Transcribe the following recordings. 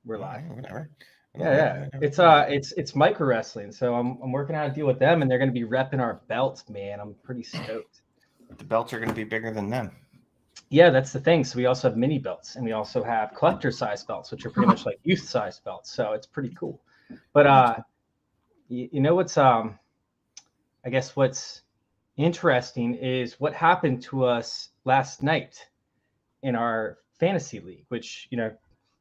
We're live. Whatever. Yeah. It's micro wrestling. So I'm working out a deal with them, and they're going to be repping our belts, man. I'm pretty stoked. The belts are going to be bigger than them. Yeah, that's the thing. So we also have mini belts, and we also have collector size belts, which are pretty much like youth size belts. So it's pretty cool. But you know what's I guess what's interesting is what happened to us last night in our fantasy league, which you're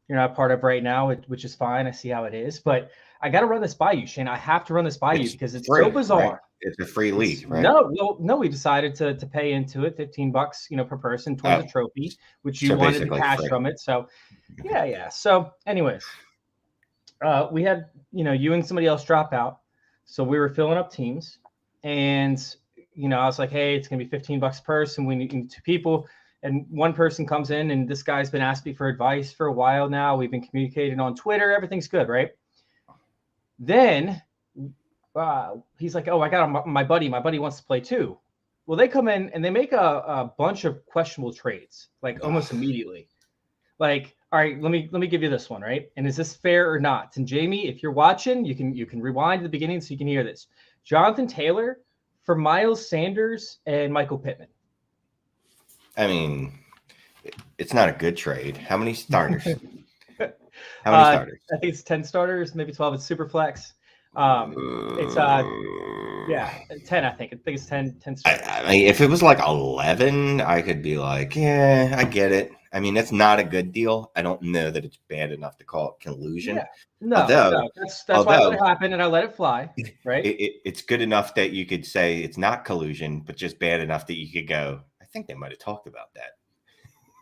not part of right now, which is fine. I see how it is, but I got to run this by you, Shane. I have to run this by you because it's free, so bizarre. Right? It's a free league, right? No, we decided to pay into it, $15, per person towards a trophy, which you wanted to cash from it. So, yeah. So, anyways, we had you and somebody else drop out, so we were filling up teams, and I was like, hey, it's gonna be $15 a person. We need 2 people. And one person comes in, and this guy's been asking me for advice for a while now. We've been communicating on Twitter. Everything's good, right? Then he's like, oh, I got my buddy. My buddy wants to play too. Well, they come in, and they make a bunch of questionable trades, like almost immediately. Like, all right, let me give you this one, right? And is this fair or not? And Jamie, if you're watching, you can rewind to the beginning so you can hear this. Jonathan Taylor for Miles Sanders and Michael Pittman. I mean, it's not a good trade. How many starters? How many starters? I think it's 10 starters, maybe 12. It's super flex. It's 10. I think it's 10 starters. I mean, if it was like 11, I could be like, yeah, I get it. I mean, that's not a good deal. I don't know that it's bad enough to call it collusion. Yeah. No, that's why I let it happen and I let it fly. Right. It's good enough that you could say it's not collusion, but just bad enough that you could go, I think they might have talked about that.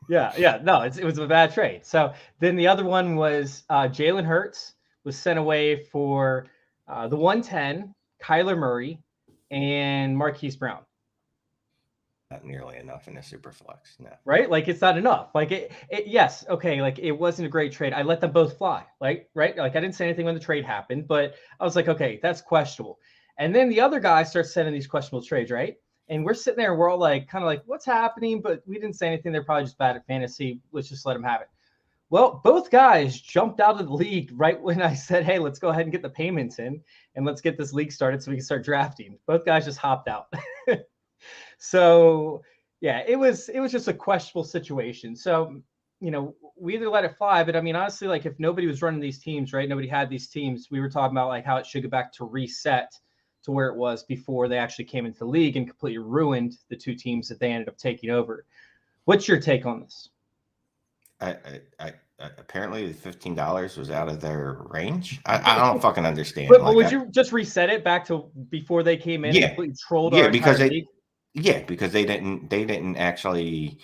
Yeah. No, it was a bad trade. So then the other one was Jalen Hurts was sent away for the 110, Kyler Murray, and Marquise Brown. Not nearly enough in a super flex. No. Right? Like it's not enough. Like yes, okay, like it wasn't a great trade. I let them both fly. Like, right? Like I didn't say anything when the trade happened, but I was like, okay, that's questionable. And then the other guy starts sending these questionable trades, right? And we're sitting there and we're all like, kind of like, what's happening? But we didn't say anything. They're probably just bad at fantasy. Let's just let them have it. Well, both guys jumped out of the league right when I said, hey, let's go ahead and get the payments in and let's get this league started so we can start drafting. Both guys just hopped out. So, yeah, it was just a questionable situation. So, we either let it fly, but I mean, honestly, like if nobody was running these teams, right? Nobody had these teams. We were talking about like how it should go back to reset to where it was before they actually came into the league and completely ruined the 2 teams that they ended up taking over. What's your take on this? I apparently the $15 was out of their range. I don't fucking understand. But would you just reset it back to before they came in? Yeah, and completely trolled our because league? Because they didn't actually.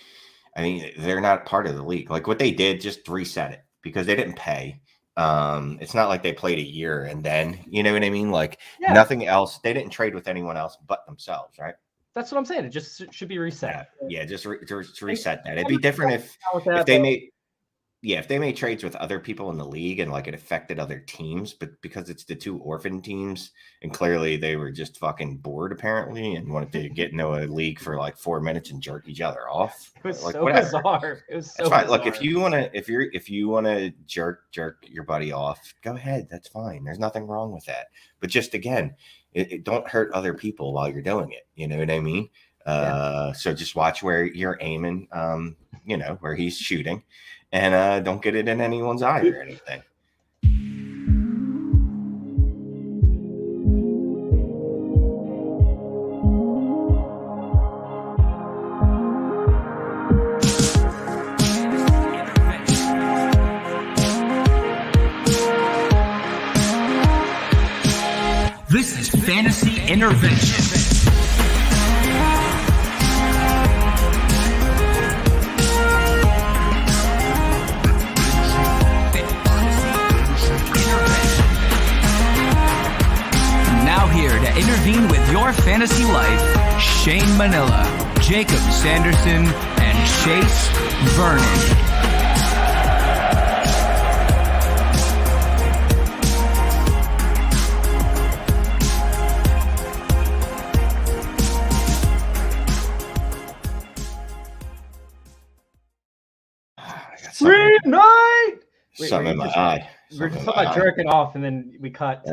I mean, they're not part of the league. Like what they did, just reset it because they didn't pay. It's not like they played a year and then, you know what I mean? Like nothing else. They didn't trade with anyone else but themselves, right? That's what I'm saying. It just should be reset. Yeah, just reset that. It'd be different if they made. Yeah, if they made trades with other people in the league and like it affected other teams, but because it's the 2 orphan teams and clearly they were just fucking bored apparently and wanted to get into a league for like 4 minutes and jerk each other off. It was like, so bizarre. It was so bizarre. Look, if you want to jerk your buddy off, go ahead. That's fine. There's nothing wrong with that. But just again, it don't hurt other people while you're doing it. You know what I mean? So just watch where you're aiming. Where he's shooting. And don't get it in anyone's eye or anything. This is Fantasy Intervention. Intervene with your fantasy life, Shane Manila, Jacob Sanderson, and Chase Vernon. Green night. something in my eye. We're just talking about jerking off, and then we cut.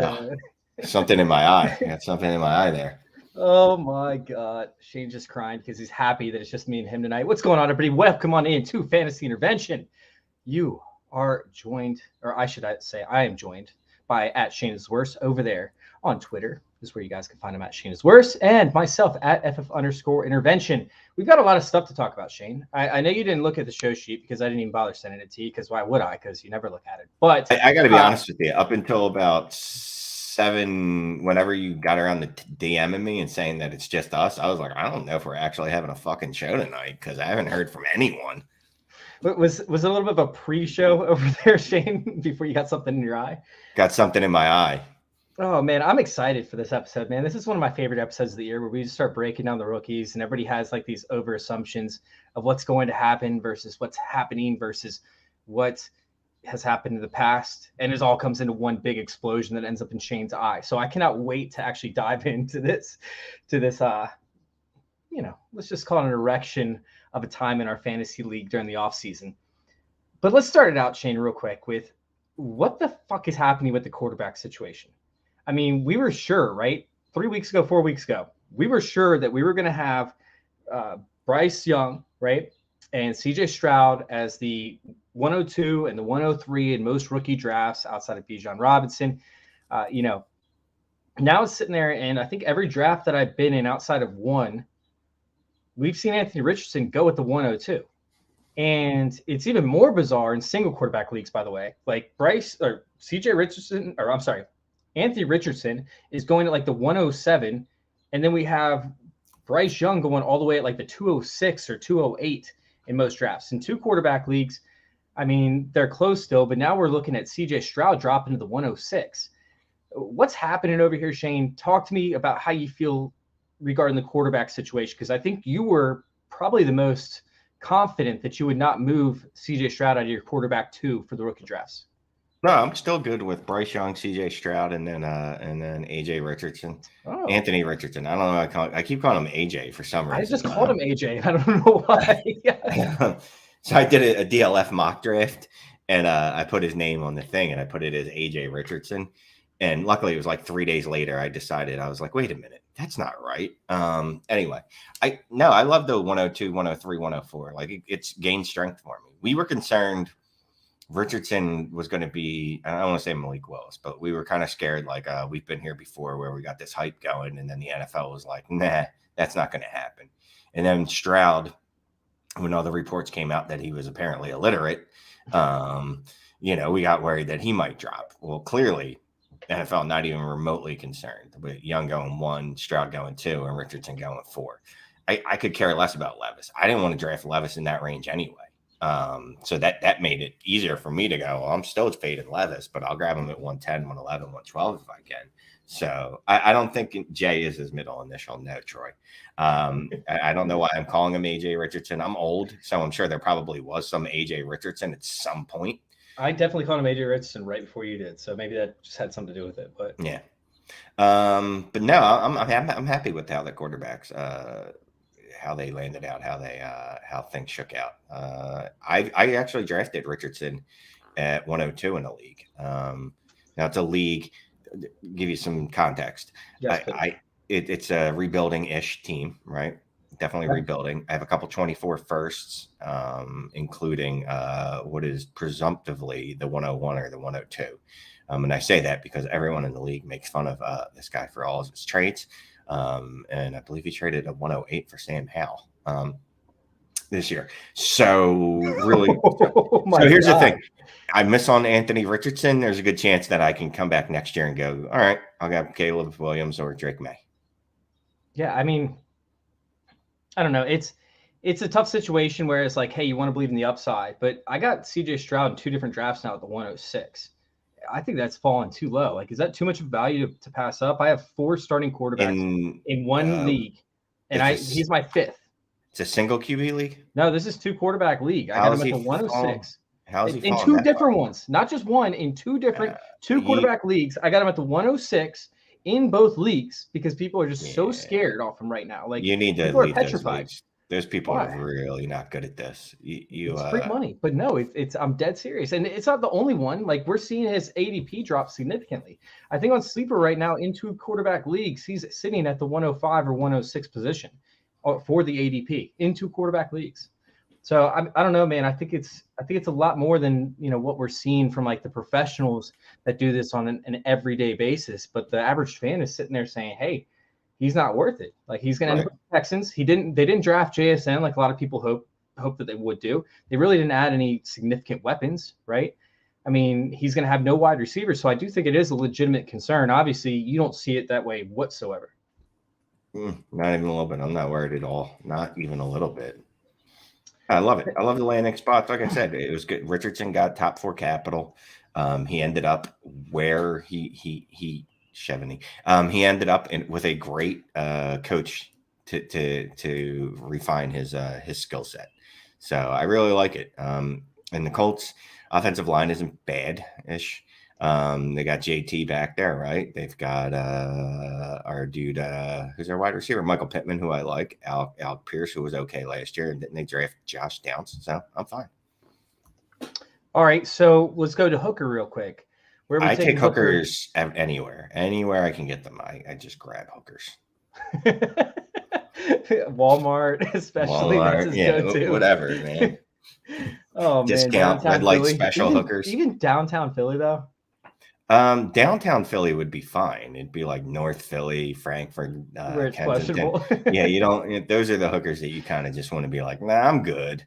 Something in my eye. I got something in my eye there. Oh my God. Shane's just crying because he's happy that it's just me and him tonight. What's going on, everybody? Welcome on in to Fantasy Intervention. You are joined, or I should say I am joined by at Shane is Worse over there on Twitter. This is where you guys can find him at Shane is Worse, and myself at FF_intervention. We've got a lot of stuff to talk about, Shane. I know you didn't look at the show sheet because I didn't even bother sending it to you, because why would I? Because you never look at it. But I got to be honest with you. Up until about 7, whenever you got around to DMing me and saying that it's just us, I was like, I don't know if we're actually having a fucking show tonight, because I haven't heard from anyone. Was it a little bit of a pre-show over there, Shane, before you got something in your eye? Got something in my eye. Oh, man, I'm excited for this episode, man. This is one of my favorite episodes of the year, where we just start breaking down the rookies, and everybody has like these over assumptions of what's going to happen versus what's happening versus what has happened in the past. And it all comes into one big explosion that ends up in Shane's eye. So I cannot wait to actually dive into this, let's just call it an erection of a time in our fantasy league during the off season. But let's start it out, Shane, real quick with what the fuck is happening with the quarterback situation. I mean, we were sure, right? 4 weeks ago, we were sure that we were going to have Bryce Young, right? And CJ Stroud as the 102 and the 103 in most rookie drafts outside of Bijan Robinson. Now it's sitting there, and I think every draft that I've been in outside of one, we've seen Anthony Richardson go at the 102. And it's even more bizarre in single quarterback leagues, by the way. Like Anthony Richardson is going at like the 107, and then we have Bryce Young going all the way at like the 206 or 208 in most drafts. In two quarterback leagues, I mean, they're close still, but now we're looking at CJ Stroud dropping to the 106. What's happening over here, Shane? Talk to me about how you feel regarding the quarterback situation, because I think you were probably the most confident that you would not move CJ Stroud out of your quarterback 2 for the rookie drafts. No, I'm still good with Bryce Young, CJ Stroud, and then AJ Richardson, Anthony Richardson. I don't know. I keep calling him AJ for some reason. I just called him AJ. I don't know why. So I did a DLF mock draft, and I put his name on the thing, and I put it as AJ Richardson. And luckily, it was like 3 days later, I decided, I was like, wait a minute, that's not right. Anyway, I love the 102, 103, 104. Like it's gained strength for me. We were concerned Richardson was going to be, I don't want to say Malik Willis, but we were kind of scared. Like we've been here before where we got this hype going, and then the NFL was like, nah, that's not going to happen. And then Stroud, when all the reports came out that he was apparently illiterate, we got worried that he might drop. Well, clearly, NFL not even remotely concerned with Young going 1, Stroud going 2, and Richardson going 4. I could care less about Levis. I didn't want to draft Levis in that range anyway. So that made it easier for me to go, well, I'm still fading Levis, but I'll grab him at 110, 111, 112 if I can. So I don't think Jay is his middle initial. No, Troy. I don't know why I'm calling him AJ Richardson. I'm old, so I'm sure there probably was some AJ Richardson at some point. I definitely called him AJ Richardson right before you did, so maybe that just had something to do with it. But yeah, but no, I'm happy with how the quarterbacks, how they landed out, how things shook out. I actually drafted Richardson at 102 in the league. Now it's a league. Give you some context. Yes, it's a rebuilding-ish team, right? Definitely rebuilding. I have a couple 24 firsts, including what is presumptively the 101 or the 102. And I say that because everyone in the league makes fun of this guy for all of his trades. And I believe he traded a 108 for Sam Howell this year. So really, so here's the thing. I miss on Anthony Richardson. There's a good chance that I can come back next year and go, all right, I'll get Caleb Williams or Drake May. Yeah, I mean, I don't know. It's a tough situation where it's like, hey, you want to believe in the upside, but I got CJ Stroud in 2 different drafts now at the 106. I think that's fallen too low. Like, is that too much of value to pass up? I have 4 starting quarterbacks in one league, and he's my 5th. It's a single QB league? No, this is 2 quarterback league. I got him at the 106. How's he in 2 different ones, not just one, in 2 different 2 quarterback leagues. I got him at the 106 in both leagues because people are just so scared off him right now. Like, you need to people are petrified. Those people are really not good at this. It's free money, but no, I'm dead serious, and it's not the only one. Like, we're seeing his ADP drop significantly. I think on Sleeper right now in 2 quarterback leagues, he's sitting at the 105 or 106 position for the ADP in 2 quarterback leagues. So I don't know, man. I think it's a lot more than what we're seeing from like the professionals that do this on an everyday basis. But the average fan is sitting there saying, "Hey, he's not worth it. Like, he's going to end up with the Texans." They didn't draft JSN like a lot of people hope that they would do. They really didn't add any significant weapons, right? I mean, he's going to have no wide receivers. So I do think it is a legitimate concern. Obviously, you don't see it that way whatsoever. Not even a little bit. I'm not worried at all. Not even a little bit. I love it. I love the landing spots. Like I said, it was good. Richardson got top 4 capital. He ended up where he ended up with a great coach to refine his skill set. So I really like it. And the Colts offensive line isn't bad-ish. They got JT back there, right? They've got our dude, who's our wide receiver, Michael Pittman, who I like, Alec Pierce, who was okay last year, and then they draft Josh Downs. So I'm fine. All right, so let's go to Hooker real quick. Where I take hookers anywhere I can get them. I just grab hookers. Walmart, especially. Walmart, whatever, man. Oh, discount man, red light special hookers. Even downtown Philly, though. Downtown Philly would be fine. It'd be like North Philly, Frankfurt, where it's questionable. Yeah, you don't. Those are the hookers that you kind of just want to be like, nah, I'm good.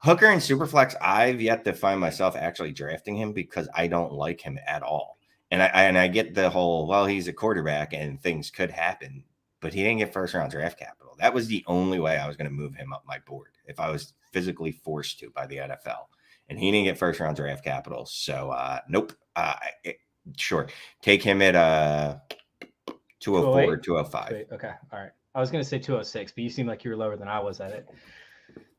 Hooker and Superflex, I've yet to find myself actually drafting him because I don't like him at all. And I get the whole, well, he's a quarterback and things could happen, but he didn't get first round draft capital. That was the only way I was going to move him up my board if I was physically forced to by the NFL. And he didn't get first round draft capital. So nope. Sure. Take him at 204 or 205. Wait, okay. All right. I was going to say 206, but you seem like you were lower than I was at it.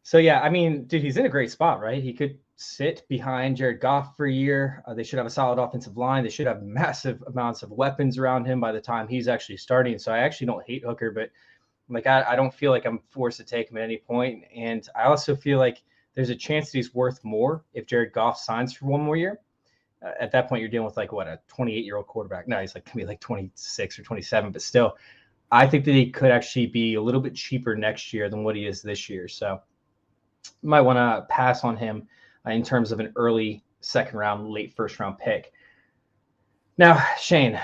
So yeah, I mean, dude, he's in a great spot, right? He could sit behind Jared Goff for a year. They should have a solid offensive line. They should have massive amounts of weapons around him by the time he's actually starting. So I actually don't hate Hooker, but like, I don't feel like I'm forced to take him at any point. And I also feel like there's a chance that he's worth more if Jared Goff signs for one more year. At that point, you're dealing with like a 28-year-old quarterback. No, he's like can be like 26 or 27, but still, I think that he could actually be a little bit cheaper next year than what he is this year. So you might want to pass on him in terms of an early second round, late first round pick. Now, Shane,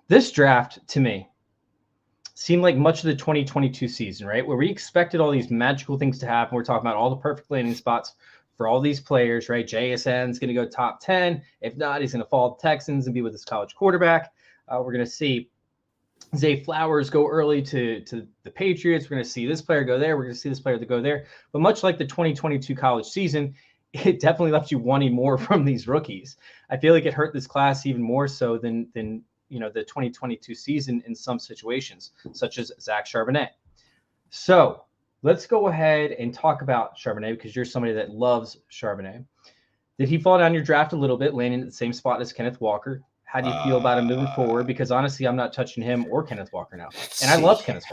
this draft to me seemed like much of the 2022 season, right? Where we expected all these magical things to happen. We're talking about all the perfect landing spots for all these players, right? JSN's going to go top 10. If not, he's going to fall to Texans and be with his college quarterback. We're going to see Zay Flowers go early to the Patriots. We're going to see this player go there. We're going to see this player to go there. But much like the 2022 college season, it definitely left you wanting more from these rookies. I feel like it hurt this class even more so than the 2022 season in some situations, such as Zach Charbonnet. So let's go ahead and talk about Charbonnet because you're somebody that loves Charbonnet. Did he fall down your draft a little bit, landing at the same spot as Kenneth Walker? How do you feel about him moving forward? Because honestly, I'm not touching him or Kenneth Walker now. And I love Kenneth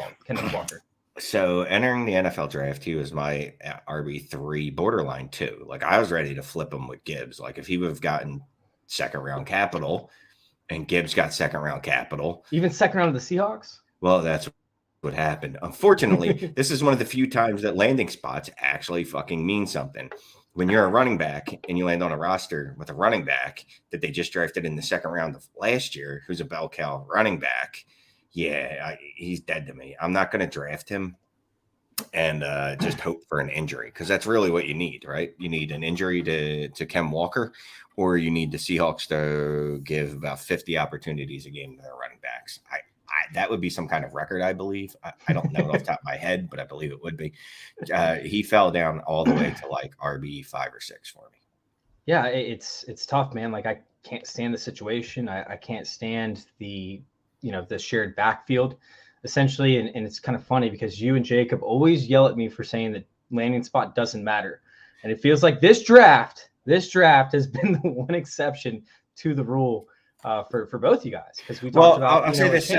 Walker. So entering the NFL draft, he was my RB3 borderline 2. Like I was ready to flip him with Gibbs. Like if he would have gotten second round capital and Gibbs got second round capital. Even second round of the Seahawks? Well, that's what happened. Unfortunately, this is one of the few times that landing spots actually fucking mean something. When you're a running back and you land on a roster with a running back that they just drafted in the second round of last year, who's a bell cow running back, he's dead to me. I'm not going to draft him and just hope for an injury because that's really what you need, right? You need an injury to Kem Walker, or you need the Seahawks to give about 50 opportunities a game to their running backs. That would be some kind of record, I believe. I don't know it off the top of my head, but I believe it would be. He fell down all the way to like RB 5 or 6 for me. Yeah, it's tough, man. Like I can't stand the situation. I can't stand the shared backfield, essentially. And it's kind of funny because you and Jacob always yell at me for saying that landing spot doesn't matter. And it feels like this draft has been the one exception to the rule for both you guys. Because we talked about. I'll say this.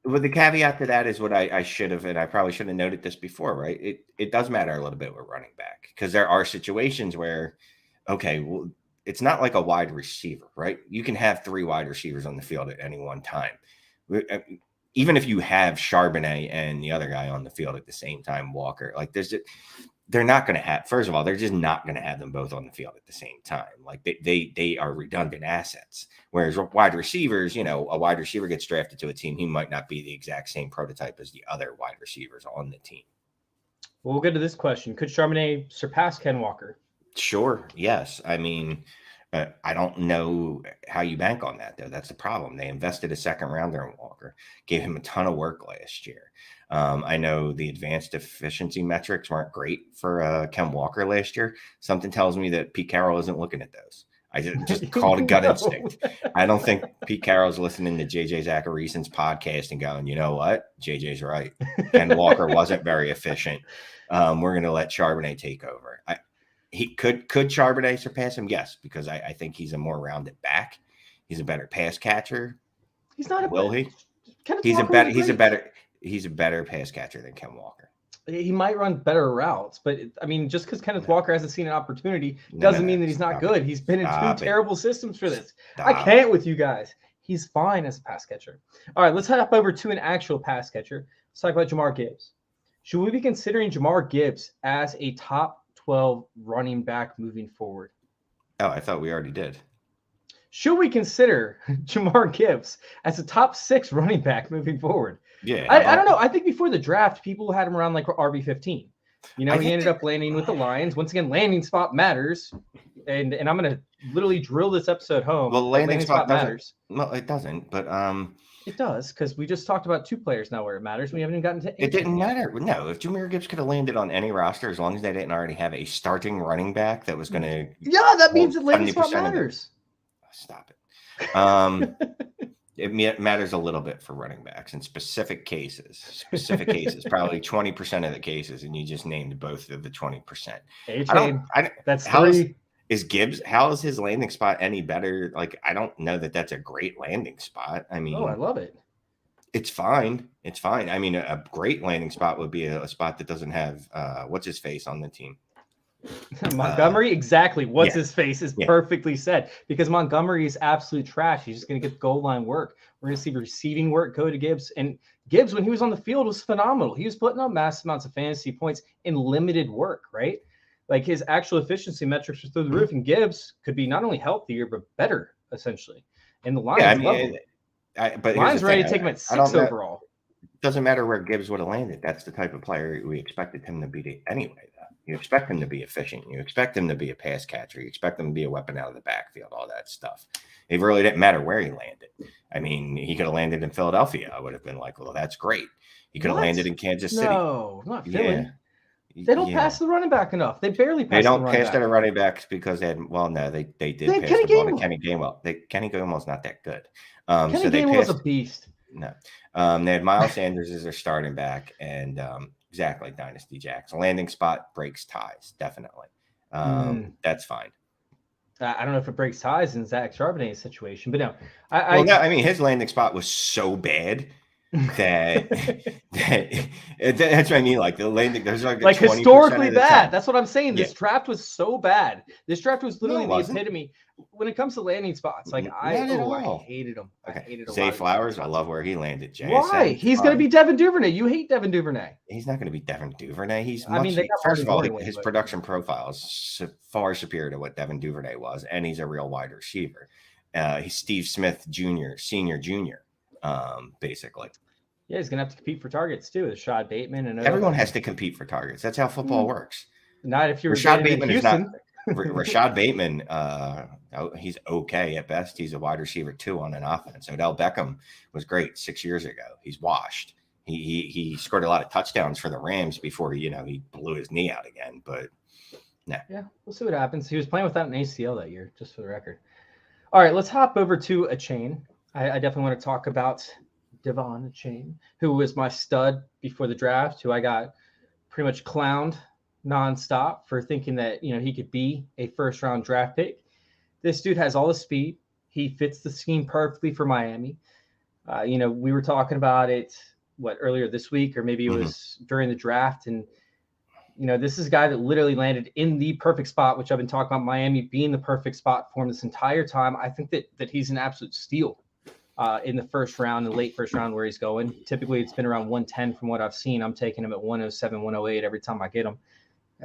Well, the caveat to that is what I should have, and I probably should have noted this before, right? It does matter a little bit with running back because there are situations where, okay, well, it's not like a wide receiver, right? You can have 3 wide receivers on the field at any one time. Even if you have Charbonnet and the other guy on the field at the same time, Walker, like they're not going to have, first of all, they're just not going to have them both on the field at the same time. Like they are redundant assets. Whereas wide receivers, a wide receiver gets drafted to a team, he might not be the exact same prototype as the other wide receivers on the team. Well, we'll get to this question. Could Charbonnet surpass Ken Walker? Sure. Yes. I mean, I don't know how you bank on that, though. That's the problem. They invested a second rounder in Walker, gave him a ton of work last year. I know the advanced efficiency metrics weren't great for Ken Walker last year. Something tells me that Pete Carroll isn't looking at those. I just called a gut instinct. I don't think Pete Carroll's listening to JJ Zacharyason's podcast and going, you know what? JJ's right. Ken Walker wasn't very efficient. We're going to let Charbonnet take over. Could Charbonnet surpass him? Yes, because I think he's a more rounded back. He's a better pass catcher. He's not Will he? He's a better pass catcher than Ken Walker. He might run better routes, but I mean, just because Kenneth Walker hasn't seen an opportunity doesn't mean that he's not good. He's been in 2 terrible systems for this. I can't with you guys. He's fine as a pass catcher. All right, let's head up over to an actual pass catcher. Let's talk about Jahmyr Gibbs. Should we be considering Jahmyr Gibbs as a top 12 running back moving forward? Oh, I thought we already did. Should we consider Jahmyr Gibbs as a top 6 running back moving forward? Yeah. I don't know. I think before the draft, people had him around like RB15. He ended up landing with the Lions. Once again, landing spot matters. And I'm going to literally drill this episode home. Well, landing spot matters. Well, it doesn't, but it does, because we just talked about 2 players now where it matters. We haven't even gotten to 8. It didn't matter. No, if Jahmyr Gibbs could have landed on any roster, as long as they didn't already have a starting running back that was going to. Yeah, that means that landing spot matters. Stop it. It matters a little bit for running backs in specific cases, probably 20% of the cases, and you just named both of the 20%. That's 3. Is Gibbs, how is his landing spot any better? Like, I don't know that that's a great landing spot. I mean, I love it. It's fine. It's fine. I mean, a great landing spot would be a spot that doesn't have what's his face on the team. Montgomery, exactly. What's his face is perfectly said, because Montgomery is absolute trash. He's just going to get goal line work. We're going to see receiving work go to Gibbs. And Gibbs, when he was on the field, was phenomenal. He was putting up massive amounts of fantasy points in limited work, right? Like his actual efficiency metrics were through the roof, and Gibbs could be not only healthier but better, essentially. And the Lions love him. But Lions ready to take him at 6 overall. It doesn't matter where Gibbs would have landed. That's the type of player we expected him to be anyway. You expect him to be efficient. You expect him to be a pass catcher. You expect him to be a weapon out of the backfield, all that stuff. It really didn't matter where he landed. I mean, he could have landed in Philadelphia. I would have been like, well, that's great. He could have landed in Kansas City. No, not Philly. Yeah. They don't pass the running back enough. They barely pass the running back. They don't pass their running backs because they did pass the ball to Kenny Gainwell. Kenny Gainwell's not that good. Kenny Gainwell's a beast. No. They had Miles Sanders as their starting back, and exactly, Dynasty Jacks. Landing spot breaks ties, definitely. That's fine. I don't know if it breaks ties in Zach Charbonnet's situation, but no. I mean, his landing spot was so bad that's what I mean. Like the landing, there's like historically bad. That's what I'm saying. This draft was so bad. This draft was literally the epitome when it comes to landing spots. Like I hated him. Okay. I hated Zay Flowers. I love where he landed. Why? He's going to be Devin Duvernay. You hate Devin Duvernay. He's not going to be Devin Duvernay. First of all, his production profile is far superior to what Devin Duvernay was, and he's a real wide receiver. He's Steve Smith Jr., senior, junior. Basically. Yeah, he's gonna have to compete for targets too. With Rashad Bateman and everyone has to compete for targets. That's how football works. Not if you're Rashad Bateman is not. Rashad Bateman, he's okay at best. He's a wide receiver 2 on an offense. Odell Beckham was great 6 years ago. He's washed. He scored a lot of touchdowns for the Rams before he blew his knee out again. But no. Yeah, we'll see what happens. He was playing without an ACL that year, just for the record. All right, let's hop over to a chain. I definitely want to talk about Devon Achane, who was my stud before the draft, who I got pretty much clowned nonstop for thinking that, he could be a first-round draft pick. This dude has all the speed. He fits the scheme perfectly for Miami. We were talking about it, earlier this week, or maybe it was during the draft. And, this is a guy that literally landed in the perfect spot, which I've been talking about Miami being the perfect spot for him this entire time. I think that he's an absolute steal in the first round, the late first round where he's going. Typically, it's been around 110 from what I've seen. I'm taking him at 107, 108 every time I get him.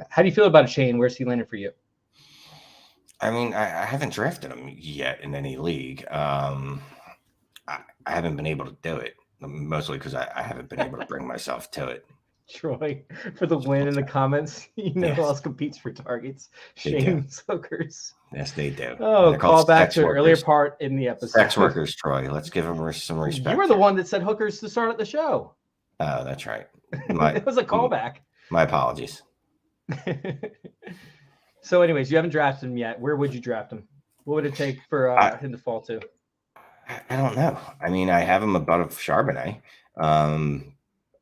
How do you feel about a Shane? Where's he landed for you? I mean, I haven't drafted him yet in any league. I haven't been able to do it, mostly because I haven't been able to bring myself to it. Troy, for the win in the comments. Who else competes for targets? Shane's hookers. Yes, they do. Oh, call back to an earlier part in the episode. Sex workers, Troy. Let's give them some respect. You were the one that said hookers to start at the show. Oh, that's right. It was a callback. My apologies. So anyways, you haven't drafted him yet. Where would you draft him? What would it take for him to fall to? I don't know. I mean, I have him above Charbonnet.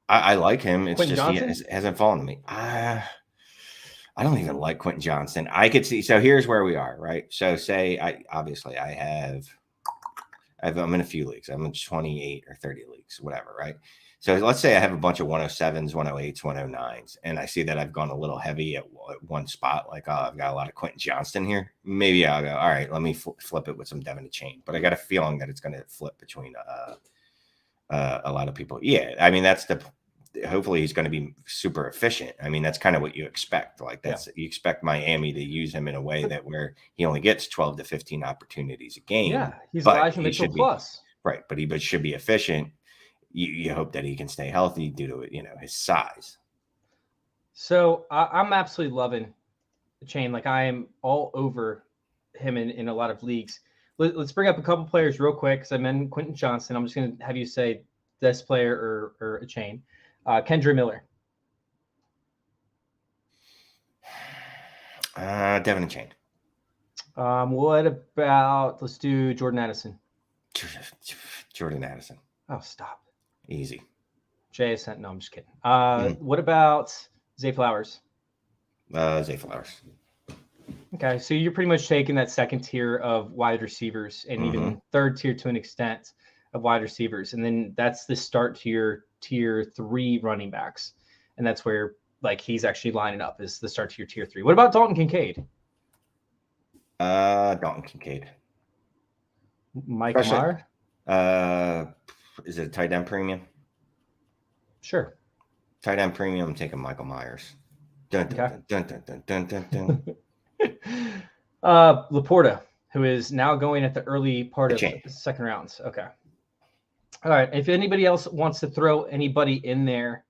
I like him. It's Quentin just Johnson? he hasn't fallen to me. I don't even like Quentin Johnson. I could see. So here's where we are, right? So say I'm in a few leagues. I'm in 28 or 30 leagues, whatever, right? So let's say I have a bunch of 107s, 108s, 109s, and I see that I've gone a little heavy at one spot. Like, I've got a lot of Quentin Johnston here. Maybe I'll go, all right, let me flip it with some Devin Chain. But I got a feeling that it's going to flip between a lot of people. Yeah, I mean, hopefully he's going to be super efficient. I mean, that's kind of what you expect. Like you expect Miami to use him in a way that where he only gets 12 to 15 opportunities a game. Yeah, he's Elijah Mitchell plus. Right, but he should be efficient. You hope that he can stay healthy due to his size. So I'm absolutely loving the Chain. Like, I am all over him in a lot of leagues. Let's bring up a couple players real quick because I mentioned Quentin Johnson. I'm just going to have you say this player or a Chain. Kendra Miller. Devin Chain. What about, let's do Jordan Addison. Jordan Addison. Oh, stop. Easy. JSN. No, I'm just kidding. What about Zay Flowers? Zay Flowers. Okay, so you're pretty much taking that second tier of wide receivers and even third tier to an extent of wide receivers. And then that's the start to your tier 3 running backs. And that's where he's actually lining up is the start to your tier 3. What about Dalton Kincaid? Dalton Kincaid. Mike Meyer? Is it a tight end premium? Sure. Tight end premium, I'm taking Michael Myers. Dun, dun, dun, dun, dun, dun, dun, dun. Laporta, who is now going at the early part of the second rounds. Okay. All right. If anybody else wants to throw anybody in there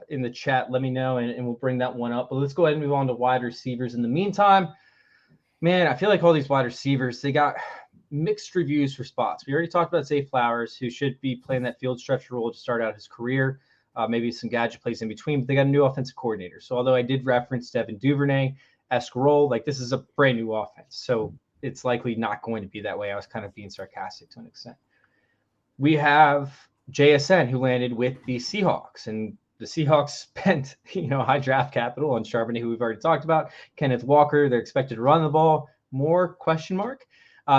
in the chat, let me know and we'll bring that one up. But let's go ahead and move on to wide receivers. In the meantime, man, I feel like all these wide receivers, they got mixed reviews for spots. We already talked about Zay Flowers, who should be playing that field stretcher role to start out his career. Maybe some gadget plays in between, but they got a new offensive coordinator. So although I did reference Devin Duvernay-esque role, this is a brand new offense. So it's likely not going to be that way. I was kind of being sarcastic to an extent. We have JSN, who landed with the Seahawks, and the Seahawks spent, high draft capital on Charbonnet, who we've already talked about. Kenneth Walker, they're expected to run the ball more, question mark.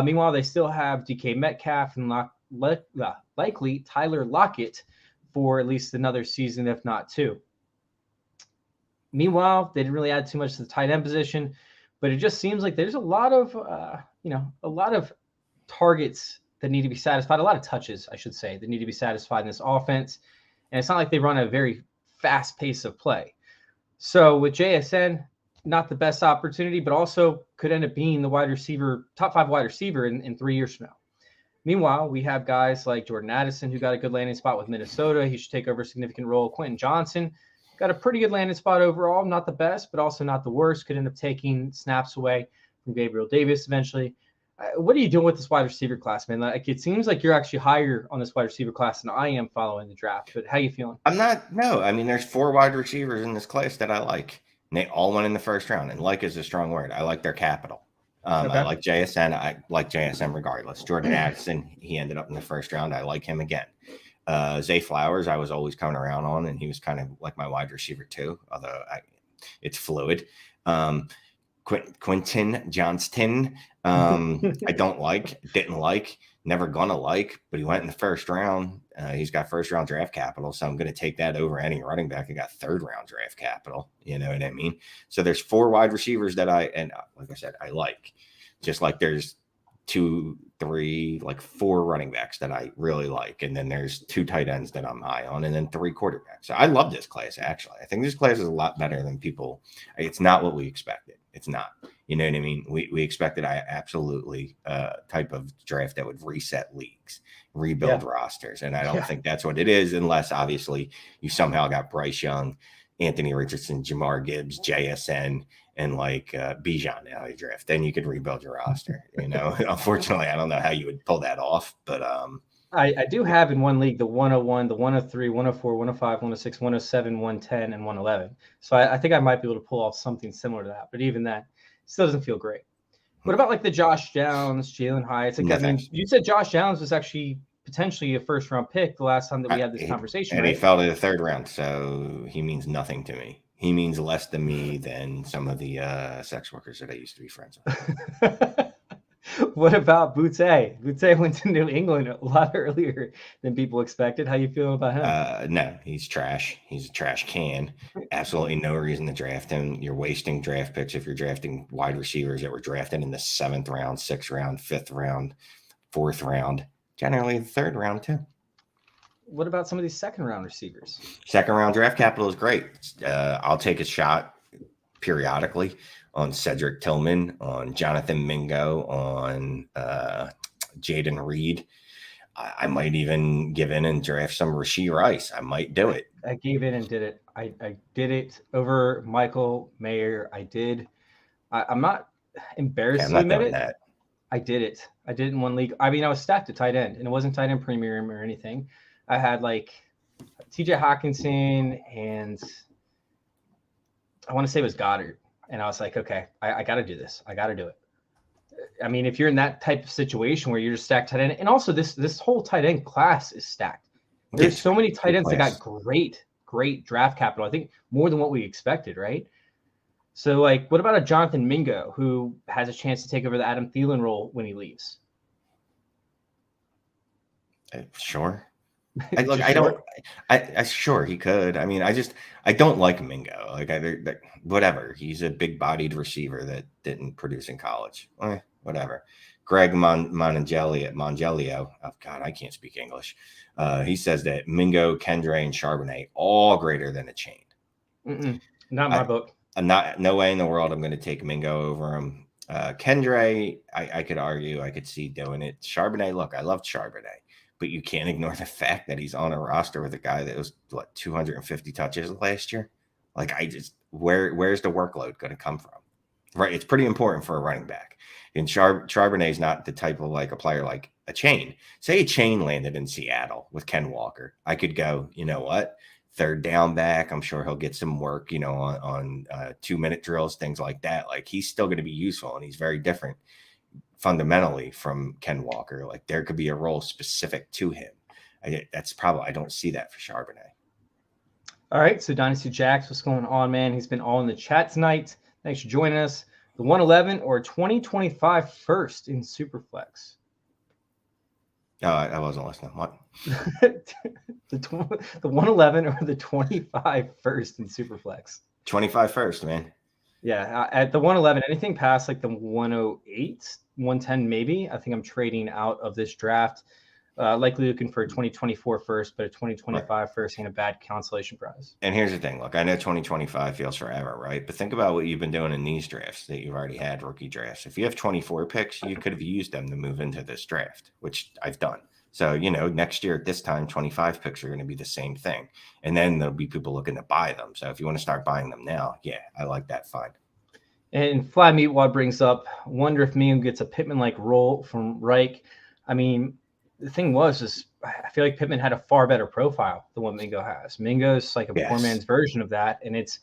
Meanwhile, they still have DK Metcalf and likely Tyler Lockett for at least another season, if not 2. Meanwhile, they didn't really add too much to the tight end position, but it just seems like there's a lot of targets that need to be satisfied, a lot of touches, I should say, that need to be satisfied in this offense. And it's not like they run a very fast pace of play. So with JSN, not the best opportunity, but also could end up being the top 5 wide receiver in 3 years from now. Meanwhile, we have guys like Jordan Addison, who got a good landing spot with Minnesota. He should take over a significant role. Quentin Johnson got a pretty good landing spot overall. Not the best, but also not the worst. Could end up taking snaps away from Gabriel Davis eventually. What are you doing with this wide receiver class, man? It seems like you're actually higher on this wide receiver class than I am following the draft. But how you feeling? I'm not. No, I mean, there's 4 wide receivers in this class that I like. And they all went in the first round. And like is a strong word. I like their capital. Okay. I like JSN. I like JSN regardless. Jordan Addison, he ended up in the first round. I like him again. Zay Flowers, I was always coming around on, and he was kind of like my wide receiver too, although it's fluid. Quentin Johnston. Didn't like, never gonna like, but he went in the first round. He's got first round draft capital, so I'm going to take that over any running back. I got third round draft capital. You know what I mean? So there's 4 wide receivers that like I said, I like. Just like there's 2, 3, like 4 running backs that I really like, and then there's 2 tight ends that I'm high on, and then 3 quarterbacks. So I love this class. Actually, I think this class is a lot better than people. It's not what we expected. It's not. You know what I mean? We expected absolutely type of draft that would reset leagues, rebuild rosters, and I don't think that's what it is, unless obviously you somehow got Bryce Young, Anthony Richardson, Jahmyr Gibbs, JSN, and like Bijan out of draft. Then you could rebuild your roster. You know, unfortunately, I don't know how you would pull that off, but I do have in one league the 101, the 103, 104, 105, 106, 107, 110, and 111. So I think I might be able to pull off something similar to that. But even that still doesn't feel great. What about like the Josh Downs, Jalen Hyatt? Like, I mean, you said Josh Downs was actually potentially a first-round pick the last time that we had this conversation. And he fell to the 3rd round, so he means nothing to me. He means less to me than some of the sex workers that I used to be friends with. What about Boutte? Boutte went to New England a lot earlier than people expected. How you feeling about him? No, he's trash. He's a trash can. Absolutely no reason to draft him. You're wasting draft picks if you're drafting wide receivers that were drafted in the 7th round, 6th round, 5th round, 4th round, generally the 3rd round too. What about some of these 2nd round receivers? 2nd round draft capital is great. I'll take a shot periodically on Cedric Tillman, on Jonathan Mingo, on Jaden Reed. I might even give in and draft some Rashee Rice. I might do it. I gave in and did it. I did it over Michael Mayer. I did. I'm not embarrassed to admit it. That. I did it. I did it in one league. I mean, I was stacked at tight end, and it wasn't tight end premium or anything. I had like TJ Hawkinson, and I want to say it was Goddard. And I was like, okay, I got to do this. I got to do it. I mean, if you're in that type of situation where you're just stacked tight end, and also this whole tight end class is stacked. There's so many tight ends that got great draft capital. I think more than what we expected, right? So, like, what about a Jonathan Mingo who has a chance to take over the Adam Thielen role when he leaves? Sure. Sure he could. I mean, I don't like Mingo. Like, whatever. He's a big-bodied receiver that didn't produce in college. Whatever. Greg Mongelio. Oh God, I can't speak English. He says that Mingo, Kendre, and Charbonnet all greater than a chain. Not my book. No way in the world I'm going to take Mingo over him. Kendre, I could argue. I could see doing it. Charbonnet, look, I love Charbonnet. But you can't ignore the fact that he's on a roster with a guy that was 250 touches last year. Like, where's the workload going to come from? Right, it's pretty important for a running back. And Charbonnet's not the type of like a player like a chain. Say a chain landed in Seattle with Ken Walker, I could go, you know what, 3rd down back. I'm sure he'll get some work, you know, on 2-minute drills, things like that. Like, he's still going to be useful, and he's very different fundamentally from Ken Walker. Like, there could be a role specific to him. I don't see that for Charbonnet. All right, so Dynasty Jacks, what's going on, man? He's been all in the chat tonight. Thanks for joining us. The 111 or 2025 first in Superflex. Oh, I wasn't listening. What? the 111 or the 25 first in Superflex. 25 first, man. Yeah, at the 111, anything past like the 108, 110 maybe, I think I'm trading out of this draft. Likely looking for a 2024 first, but a 2025 first ain't a bad consolation prize. And here's the thing. Look, I know 2025 feels forever, right? But think about what you've been doing in these drafts that you've already had, rookie drafts. If you have 24 picks, you could have used them to move into this draft, which I've done. So, you know, next year at this time, 25 picks are going to be the same thing. And then there'll be people looking to buy them. So if you want to start buying them now, yeah, I like that. Fine. And Fly Meatwad brings up, wonder if Mingo gets a Pittman-like role from Reich. I mean, the thing is I feel like Pittman had a far better profile than what Mingo has. Mingo's like a poor man's version of that. And it's,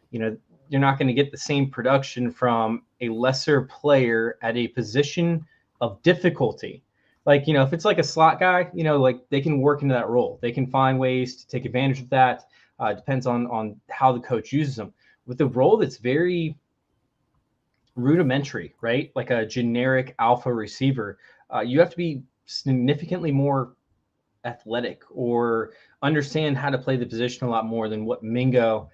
you know, you're not going to get the same production from a lesser player at a position of difficulty. Like, you know, if it's like a slot guy, you know, like they can work into that role. They can find ways to take advantage of that. Depends on how the coach uses them. With the role that's very rudimentary, right? Like a generic alpha receiver. You have to be significantly more athletic or understand how to play the position a lot more than what Mingo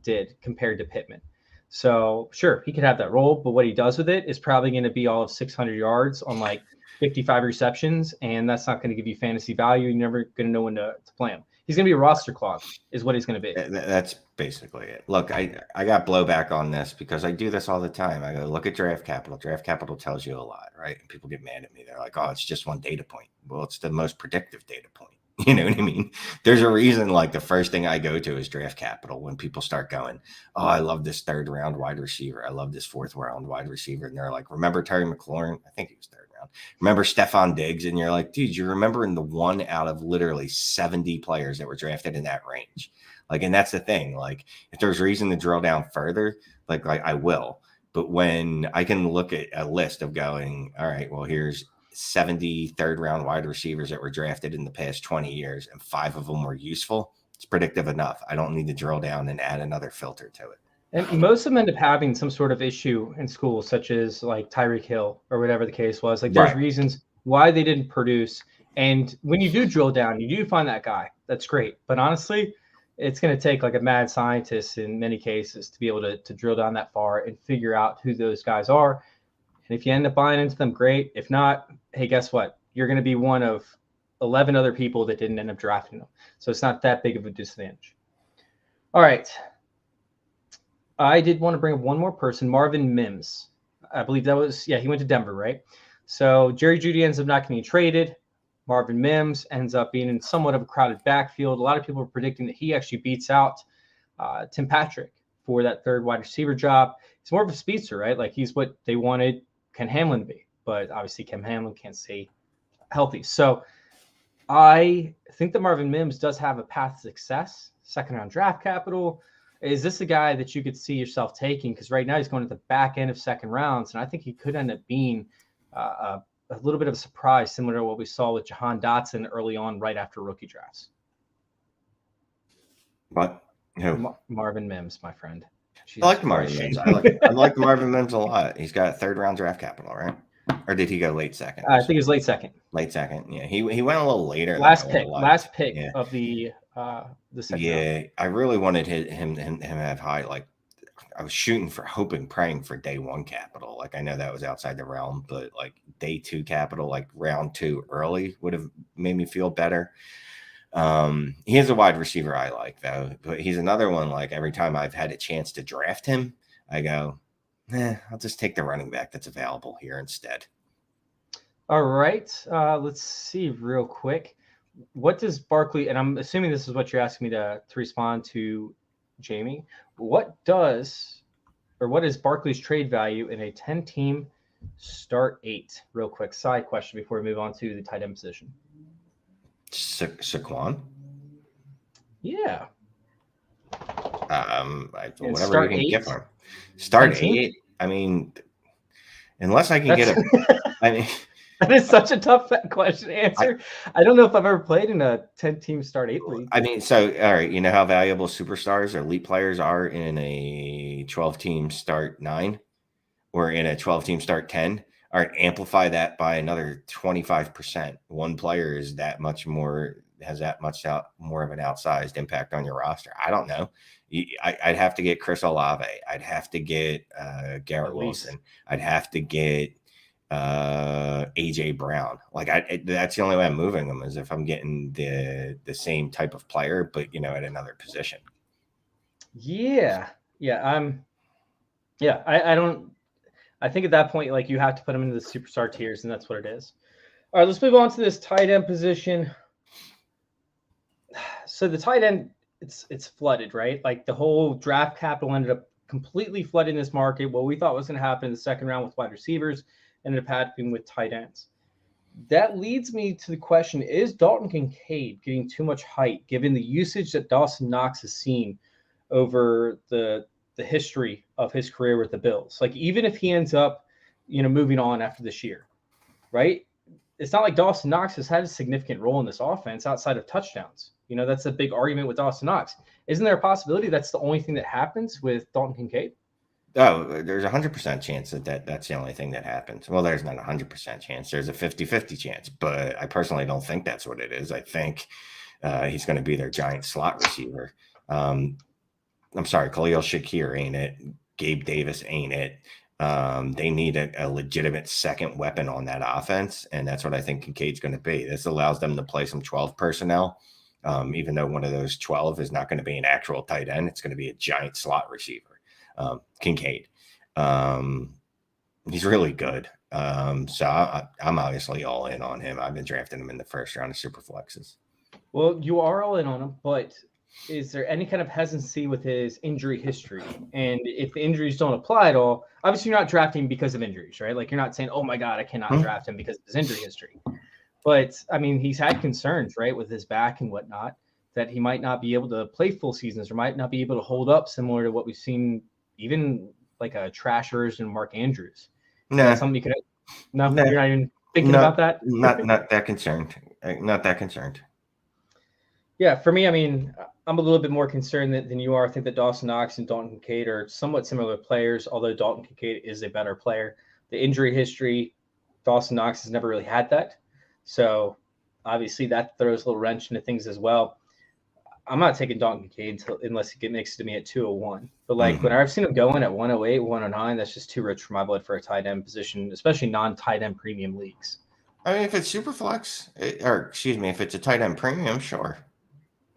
did compared to Pittman. So sure, he could have that role, but what he does with it is probably going to be all of 600 yards on like 55 receptions, and that's not going to give you fantasy value. You're never going to know when to play him. He's going to be a roster clog is what he's going to be. That's basically it. Look, I got blowback on this because I do this all the time. I go, look at draft capital. Draft capital tells you a lot, right? And people get mad at me. They're like, oh, it's just one data point. Well, it's the most predictive data point. You know what I mean? There's a reason, like, the first thing I go to is draft capital when people start going, oh, I love this 3rd round wide receiver. I love this 4th round wide receiver. And they're like, remember Terry McLaurin? I think he was 3rd round. Remember Stephon Diggs? And you're like, dude, you're remembering the one out of literally 70 players that were drafted in that range. Like, and that's the thing. Like, if there's reason to drill down further, like I will. But when I can look at a list of going, all right, well, here's 70 3rd round wide receivers that were drafted in the past 20 years, and 5 of them were useful, it's predictive enough. I don't need to drill down and add another filter to it. And most of them end up having some sort of issue in school, such as like Tyreek Hill or whatever the case was. Like there's reasons why they didn't produce. And when you do drill down, you do find that guy. That's great. But honestly, it's going to take like a mad scientist in many cases to be able to drill down that far and figure out who those guys are. And if you end up buying into them, great. If not, hey, guess what? You're going to be one of 11 other people that didn't end up drafting them. So it's not that big of a disadvantage. All right. I did want to bring up one more person, Marvin Mims. I believe that was, he went to Denver, right? So Jerry Jeudy ends up not getting traded. Marvin Mims ends up being in somewhat of a crowded backfield. A lot of people are predicting that he actually beats out Tim Patrick for that 3rd wide receiver job. He's more of a speedster, right? Like he's what they wanted Ken Hamlin to be, but obviously Ken Hamlin can't stay healthy. So I think that Marvin Mims does have a path to success, 2nd round draft capital. Is this a guy that you could see yourself taking? Because right now he's going to the back end of 2nd rounds, and I think he could end up being a little bit of a surprise, similar to what we saw with Jahan Dotson early on, right after rookie drafts. But Marvin Mims, my friend. I like Marvin Mims. I like Marvin Mims a lot. He's got 3rd round draft capital, right? Or did he go late 2nd? I think he was late 2nd. Late 2nd. Yeah, he went a little later. Last pick of the 2nd. Yeah, round. I really wanted him to have high. Like I was shooting for, praying for day 1 capital. Like I know that was outside the realm, but like day 2 capital, like round 2 early would have made me feel better. He is a wide receiver I like though, but he's another one. Like every time I've had a chance to draft him, I go, I'll just take the running back that's available here instead. All right. Let's see real quick. What does Barkley, and I'm assuming this is what you're asking me to respond to, Jamie. What is Barkley's trade value in a 10-team start 8? Real quick side question before we move on to the tight end position. Saquon? Yeah. Whatever you can get for him. Start 8. I mean, unless I can get I mean, that is such a tough question to answer. I don't know if I've ever played in a 10-team start 8 league. I mean, so all right, you know how valuable superstars or elite players are in a 12-team start 9 or in a 12-team start 10? All right, amplify that by another 25%. One player is that much more, has that much more of an outsized impact on your roster. I don't know. I'd have to get Chris Olave. I'd have to get Garrett Wilson. I'd have to get AJ Brown. Like that's the only way I'm moving them is if I'm getting the same type of player, but at another position. I think at that point, like you have to put them into the superstar tiers, and that's what it is. All right, let's move on to this tight end position. So the tight end, it's flooded, right? Like the whole draft capital ended up completely flooding this market. What we thought was going to happen in the 2nd round with wide receivers ended up happening with tight ends. That leads me to the question, is Dalton Kincaid getting too much hype given the usage that Dawson Knox has seen over the history of his career with the Bills? Like even if he ends up, moving on after this year, right? It's not like Dawson Knox has had a significant role in this offense outside of touchdowns. That's a big argument with Dawson Knox. Isn't there a possibility that's the only thing that happens with Dalton Kincaid? Oh, there's 100% chance that's the only thing that happens. Well, there's not 100% chance. There's a 50-50 chance, but I personally don't think that's what it is. I think he's going to be their giant slot receiver. I'm sorry, Khalil Shakir ain't it. Gabe Davis ain't it. They need a legitimate second weapon on that offense, and that's what I think Kincaid's going to be. This allows them to play some 12 personnel, even though one of those 12 is not going to be an actual tight end. It's going to be a giant slot receiver. Kincaid. He's really good. So I'm obviously all in on him. I've been drafting him in the first round of super flexes. Well, you are all in on him, but is there any kind of hesitancy with his injury history? And if the injuries don't apply at all, obviously you're not drafting because of injuries, right? Like you're not saying, oh my God, I cannot draft him because of his injury history. But I mean, he's had concerns, right, with his back and whatnot, that he might not be able to play full seasons or might not be able to hold up, similar to what we've seen, even like a trash version of Mark Andrews. No, something you could. No, you're not even thinking about that. Not that concerned. Not that concerned. Yeah, for me, I mean, I'm a little bit more concerned than you are. I think that Dawson Knox and Dalton Kincaid are somewhat similar players, although Dalton Kincaid is a better player. The injury history, Dawson Knox has never really had that. So obviously that throws a little wrench into things as well. I'm not taking Dalton Kincaid unless he makes it to me at 201. But when I've seen him going at 108, 109, that's just too rich for my blood for a tight end position, especially non-tight end premium leagues. I mean, if it's super flex, if it's a tight end premium, sure.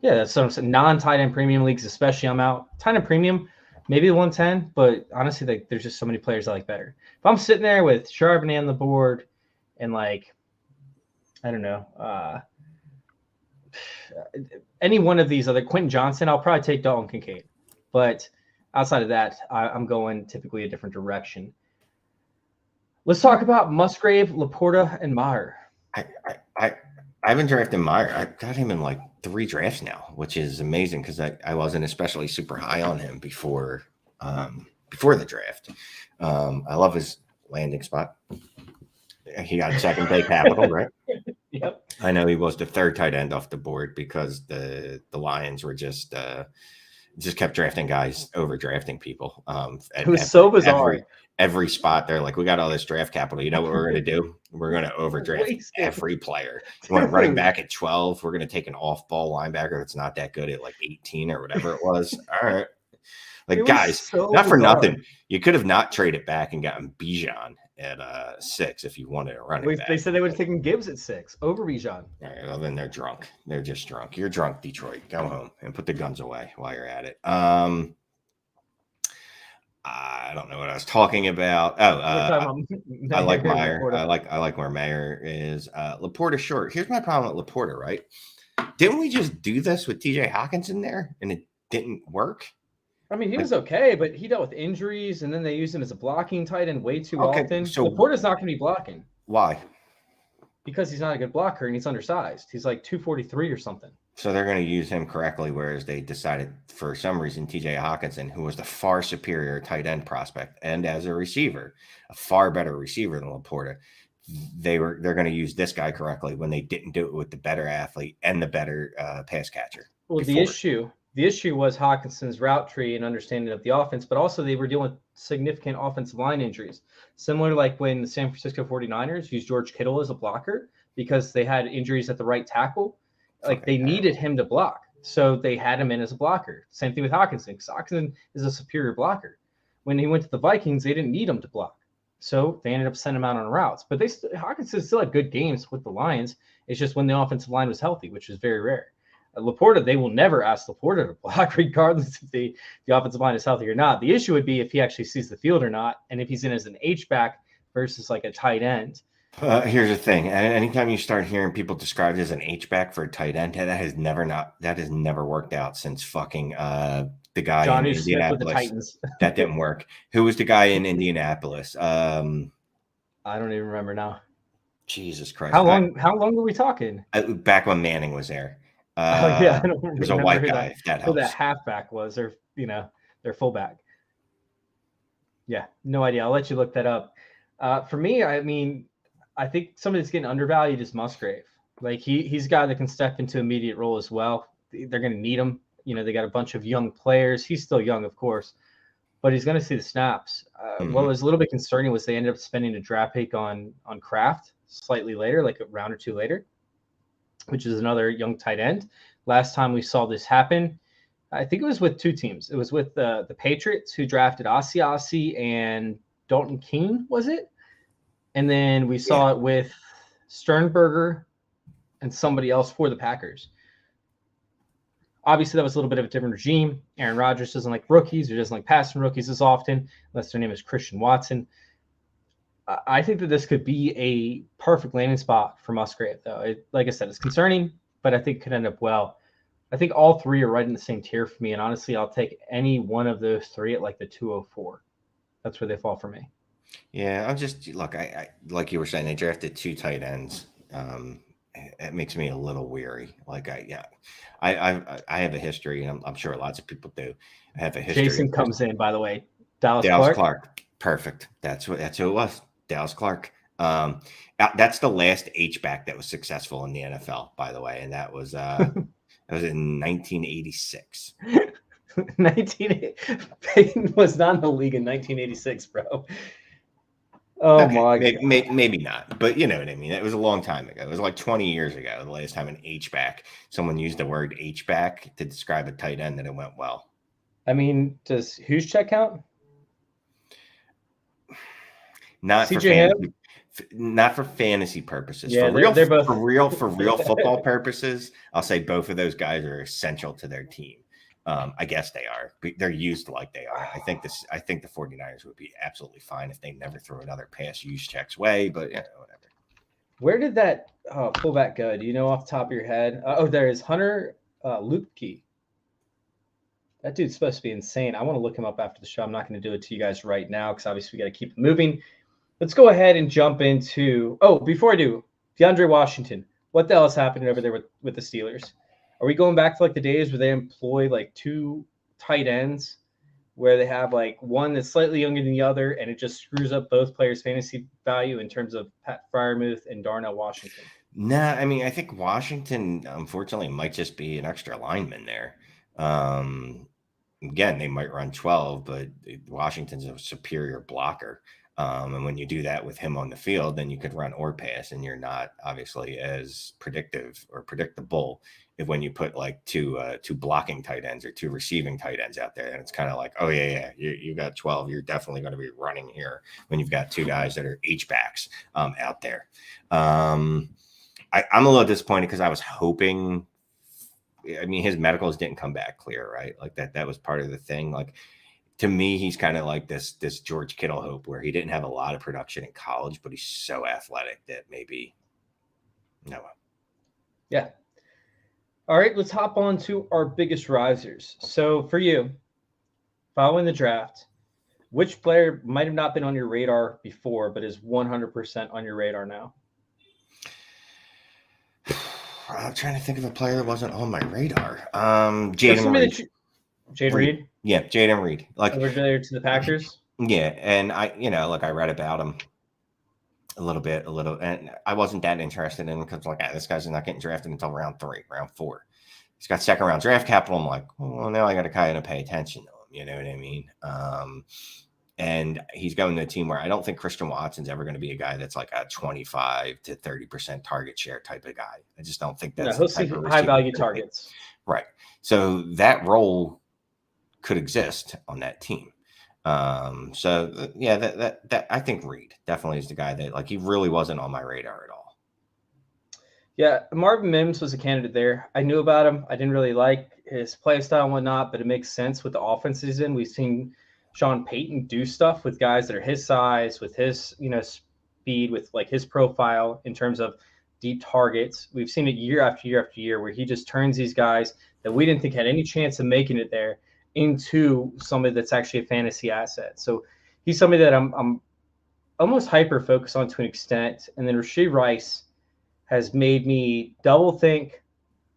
Yeah, that's what I'm saying. Non-tight end premium leagues, especially, I'm out. Tight end premium, maybe the 110, but honestly, there's just so many players I like better. If I'm sitting there with Charbonnet on the board and I don't know, any one of these other Quentin Johnson, I'll probably take Dalton Kincaid. But outside of that, I'm going typically a different direction. Let's talk about Musgrave, Laporta, and Meyer. I've been drafting Meyer. I've got him in like 3 drafts now, which is amazing because I wasn't especially super high on him before the draft. I love his landing spot. He got second day capital, right? Yep. I know he was the 3rd tight end off the board because the Lions were just kept drafting guys over drafting people. It was so bizarre. Every spot they're like, we got all this draft capital. You know what we're going to do? We're going to overdraft every player. You want running back at 12? We're going to take an off-ball linebacker that's not that good at like 18 or whatever it was. All right. Like, guys, so not for nothing. You could have not traded back and gotten Bijan at 6 if you wanted a running back. They said they would have taken Gibbs at 6 over Bijan. All right, well, then they're drunk. They're just drunk. You're drunk, Detroit. Go home and put the guns away while you're at it. I don't know what I was talking about. I like Meyer. I like where Meyer is. Laporta short. Here's my problem with Laporta, right? Didn't we just do this with TJ Hawkinson there and it didn't work? I mean, he was okay, but he dealt with injuries, and then they used him as a blocking tight end way too often. So Laporta's not going to be blocking. Why? Because he's not a good blocker, and he's undersized. He's like 243 or something. So they're going to use him correctly, whereas they decided for some reason TJ Hawkinson, who was the far superior tight end prospect, and as a receiver, a far better receiver than Laporta, they're going to use this guy correctly when they didn't do it with the better athlete and the better pass catcher. Well, the issue was Hawkinson's route tree and understanding of the offense, but also they were dealing with significant offensive line injuries, similar to like when the San Francisco 49ers used George Kittle as a blocker because they had injuries at the right tackle. Like they needed him to block, so they had him in as a blocker. Same thing with Hawkinson, because Hawkinson is a superior blocker. When he went to the Vikings, they didn't need him to block, so they ended up sending him out on routes. But Hawkinson still had good games with the Lions. It's just when the offensive line was healthy, which is very rare. Laporta, they will never ask Laporta to block, regardless if the offensive line is healthy or not. The issue would be if he actually sees the field or not, and if he's in as an H-back versus like a tight end. Here's the thing. Anytime you start hearing people described as an H-back for a tight end, that has never worked out since fucking the guy John in Indianapolis. With the Titans. That didn't work. Who was the guy in Indianapolis? I don't even remember now. Jesus Christ. How long were we talking? Back when Manning was there. I don't remember. It was a white guy. Who that halfback was, or their fullback. Yeah, no idea. I'll let you look that up. For me, I mean, I think somebody that's getting undervalued is Musgrave. Like he's a guy that can step into immediate role as well. They're going to need him. They got a bunch of young players. He's still young, of course, but he's going to see the snaps. What was a little bit concerning was they ended up spending a draft pick on Kraft slightly later, like a round or two later, which is another young tight end. Last time we saw this happen, I think it was with two teams. It was with the Patriots, who drafted Ossie and Dalton Keene, was it? And then we saw it with Sternberger and somebody else for the Packers. Obviously, that was a little bit of a different regime. Aaron Rodgers doesn't like rookies or doesn't like passing rookies as often, unless their name is Christian Watson. I think that this could be a perfect landing spot for Musgrave, though. Like I said, it's concerning, but I think it could end up well. I think all three are right in the same tier for me, and honestly, I'll take any one of those three at like the 204. That's where they fall for me. Yeah, I'm just look. I like you were saying, they drafted two tight ends. It makes me a little weary. Like I have a history, and I'm sure lots of people do. I have a history. Jason comes in, by the way. Dallas Clark. Perfect. That's who it was. Dallas Clark. That's the last H-back that was successful in the NFL, by the way, and that was in 1986. Peyton was not in the league in 1986, bro. Oh, okay, my God. Maybe not, but you know what I mean. It was a long time ago. It was like 20 years ago, the last time an H-back, someone used the word H-back to describe a tight end, and it went well. I mean, does who's check count? Not for fantasy purposes. Yeah, for real football purposes, I'll say both of those guys are essential to their team. I guess they are. They're used like they are. I think the 49ers would be absolutely fine if they never threw another pass Juszczyk's way, but whatever. Where did that fullback go? Do you know off the top of your head? There is Hunter Luepke. That dude's supposed to be insane. I want to look him up after the show. I'm not going to do it to you guys right now because obviously we got to keep it moving. Let's go ahead and jump into before I do, DeAndre Washington. What the hell is happening over there with the Steelers? Are we going back to like the days where they employ like two tight ends where they have like one that's slightly younger than the other and it just screws up both players' fantasy value in terms of Pat Freiermuth and Darnell Washington? Nah, I mean, I think Washington, unfortunately, might just be an extra lineman there. Again, they might run 12, but Washington's a superior blocker. And when you do that with him on the field, then you could run or pass, and you're not obviously as predictive or predictable if when you put like two blocking tight ends or two receiving tight ends out there. And it's kind of like, oh yeah, you got 12. You're definitely going to be running here when you've got two guys that are H-backs out there. I'm a little disappointed because I was hoping. I mean, his medicals didn't come back clear, right? Like that was part of the thing. Like, to me, he's kind of like this George Kittle hope where he didn't have a lot of production in college, but he's so athletic that maybe no. Yeah. All right, let's hop on to our biggest risers. So for you, following the draft, which player might have not been on your radar before, but is 100% on your radar now? I'm trying to think of a player that wasn't on my radar. Jaden Reed. Jaden Reed? Yeah, Jaden Reed. Like over to the Packers? Yeah, and I read about him a little, and I wasn't that interested in him because this guy's not getting drafted until round 3, round 4. He's got second round draft capital. I'm like, well, now I got to kind of pay attention to him. You know what I mean? And he's going to a team where I don't think Christian Watson's ever going to be a guy that's like a 25 to 30% target share type of guy. I just don't think that's he'll see high value targets. Right. So that role could exist on that team. That I think Reed definitely is the guy that he really wasn't on my radar at all. Yeah, Marvin Mims was a candidate there. I knew about him. I didn't really like his play style and whatnot, but it makes sense with the offense he's in. We've seen Sean Payton do stuff with guys that are his size, with his speed, with his profile in terms of deep targets. We've seen it year after year after year where he just turns these guys that we didn't think had any chance of making it there into somebody that's actually a fantasy asset. So he's somebody that I'm almost hyper focused on to an extent. And then Rashee Rice has made me double think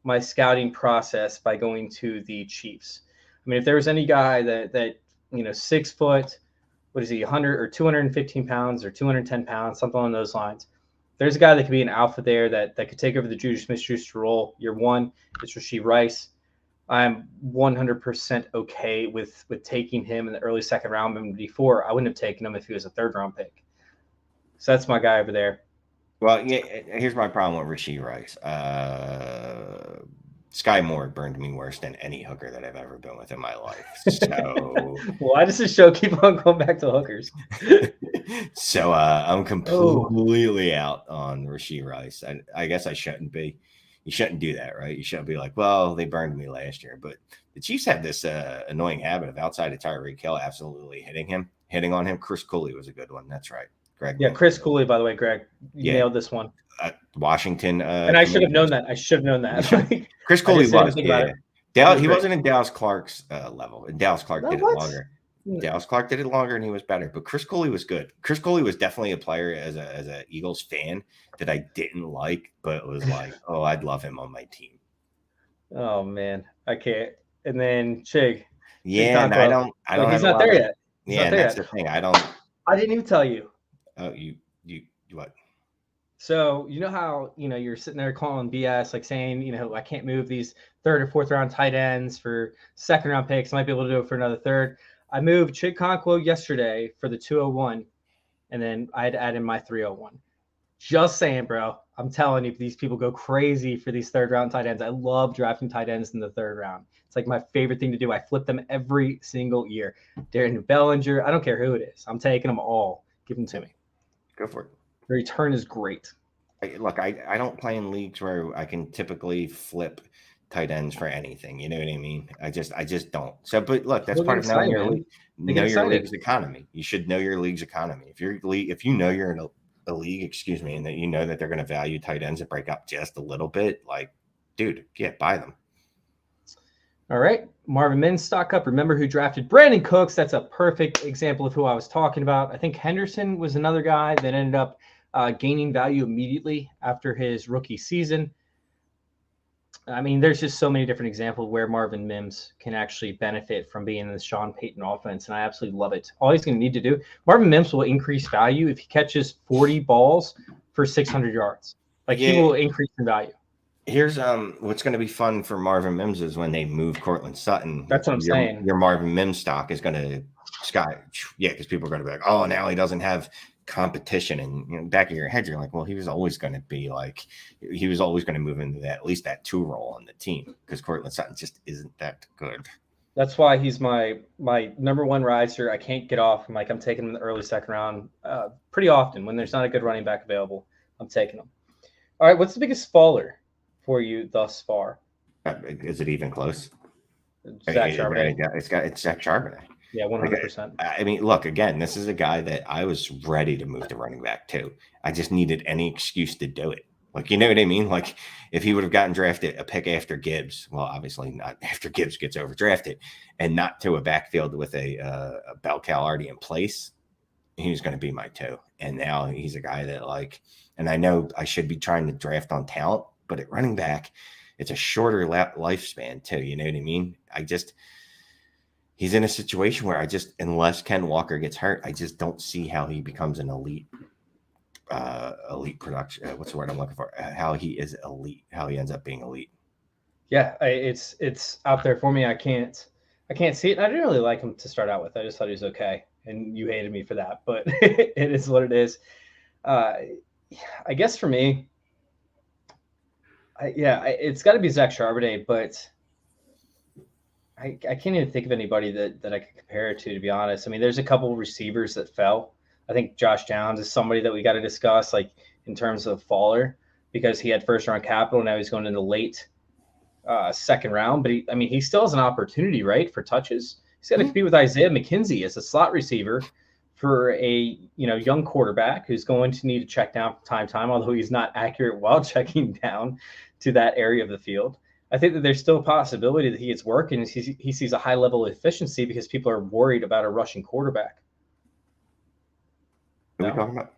my scouting process by going to the Chiefs. I mean, if there was any guy that 6 foot, what is he, 100 or 215 pounds or 210 pounds, something along those lines. There's a guy that could be an alpha there that could take over the Juju Smith-Schuster role. Year one, it's Rashee Rice. I'm 100% okay with taking him in the early second round. And before, I wouldn't have taken him if he was a third round pick. So that's my guy over there. Well, yeah, here's my problem with Rashee Rice. Sky Moore burned me worse than any hooker that I've ever been with in my life. So why does this show keep on going back to hookers? So I'm completely out on Rashee Rice. I guess I shouldn't be. You shouldn't do that, right? You shouldn't be like, well, they burned me last year. But the Chiefs have this annoying habit of outside of Tyreek Hill absolutely hitting on him. Chris Cooley was a good one. That's right. Greg. Yeah, Chris Cooley, by the way, Greg. You nailed this one. Washington. And I should have known that. Chris Cooley was. Yeah. He wasn't in Dallas Clark's level. And Dallas Clark did it longer. Dallas Clark did it longer, and he was better. But Chris Cooley was good. Chris Cooley was definitely a player as a Eagles fan that I didn't like, but was like, oh, I'd love him on my team. Oh man, I can't. And then Chig. Yeah, and I don't. He's not there yet. Yeah, that's the thing. I didn't even tell you. Oh, you what? So you know how you're sitting there calling BS, like saying I can't move these third or fourth round tight ends for second round picks. I might be able to do it for another third. I moved Chig Conquo yesterday for the 201, and then I had to add in my 301. Just saying, bro. I'm telling you, these people go crazy for these third round tight ends. I love drafting tight ends in the third round. It's like my favorite thing to do. I flip them every single year. Darren Bellinger, I don't care who it is. I'm taking them all. Give them to me. Go for it. The return is great. Look, I don't play in leagues where I can typically flip tight ends for anything. You know what I mean? I just don't. So, but look, that's part of knowing your league. Know your league's economy. You should know your league's economy. If you know you're in a league, and that you know that they're going to value tight ends that break up just a little bit, like, dude, yeah, buy them. All right, Marvin Mims stock up. Remember who drafted Brandon Cooks? That's a perfect example of who I was talking about. I think Henderson was another guy that ended up gaining value immediately after his rookie season. I mean, there's just so many different examples where Marvin Mims can actually benefit from being in the Sean Payton offense, and I absolutely love it. All he's going to need to do, Marvin Mims will increase value if he catches 40 balls for 600 yards. He will increase in value. Here's what's going to be fun for Marvin Mims is when they move Cortland Sutton. That's what I'm saying. Your Marvin Mims stock is going to sky. Yeah, because people are going to be like, oh, now he doesn't have competition. And back of your head, you're like, well, he was always going to move into at least that 2 role on the team because Cortland Sutton just isn't that good. That's why he's my number one riser. I can't get off. I'm taking him in the early second round pretty often when there's not a good running back available. I'm taking him. All right, what's the biggest faller for you thus far? Is it even close? Zach Charbonnet. It's Zach Charbonnet. Yeah, 100%. I mean, look, again, this is a guy that I was ready to move to running back too. I just needed any excuse to do it. You know what I mean? If he would have gotten drafted a pick after Gibbs, well, obviously not after Gibbs gets overdrafted, and not to a backfield with a bell cow already in place, he was going to be my 2. And now he's a guy that and I know I should be trying to draft on talent, but at running back, it's a shorter lifespan too. You know what I mean? He's in a situation where unless Ken Walker gets hurt, I just don't see how he becomes an elite production. What's the word I'm looking for? How he is elite, how he ends up being elite. Yeah, it's out there for me. I can't see it. I didn't really like him to start out with. I just thought he was okay. And you hated me for that, but it is what it is. I guess for me, it's got to be Zach Charbonnet, but I can't even think of anybody that I could compare it to be honest. I mean, there's a couple of receivers that fell. I think Josh Downs is somebody that we got to discuss, in terms of faller, because he had first round capital. Now he's going into late second round, but he still has an opportunity, right, for touches. He's got to compete with Isaiah McKenzie as a slot receiver for a young quarterback who's going to need to check down from time to time, although he's not accurate while checking down to that area of the field. I think that there's still a possibility that he gets work and he sees a high level of efficiency because people are worried about a rushing quarterback. Who are we talking about?